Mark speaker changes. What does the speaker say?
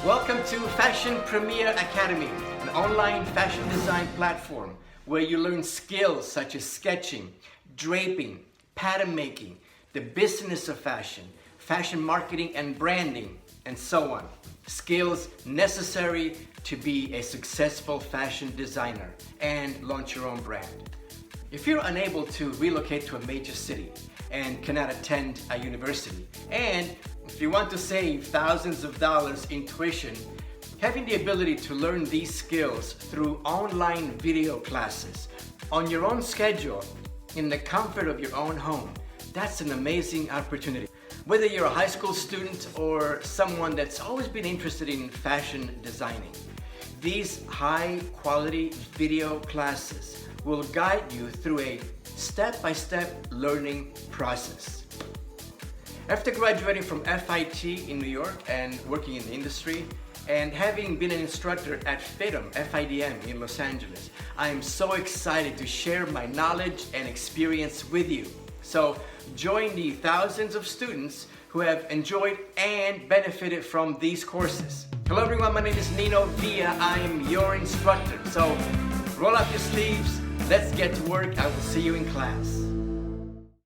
Speaker 1: Welcome to Fashion Premier Academy, an online fashion design platform where you learn skills such as sketching, draping, pattern making, the business of fashion, fashion marketing and branding, and so on. Skills necessary to be a successful fashion designer and launch your own brand. If you're unable to relocate to a major city and cannot attend a university, and if you want to save thousands of dollars in tuition, having the ability to learn these skills through online video classes on your own schedule in the comfort of your own home, that's an amazing opportunity. Whether you're a high school student or someone that's always been interested in fashion designing, these high quality video classes will guide you through a step-by-step learning process. After graduating from FIT in New York and working in the industry, and having been an instructor at FIDM in Los Angeles, I am so excited to share my knowledge and experience with you. So join the thousands of students who have enjoyed and benefited from these courses. Hello everyone, my name is Nino Villa. I am your instructor. So roll up your sleeves, let's get to work. I will see you in class.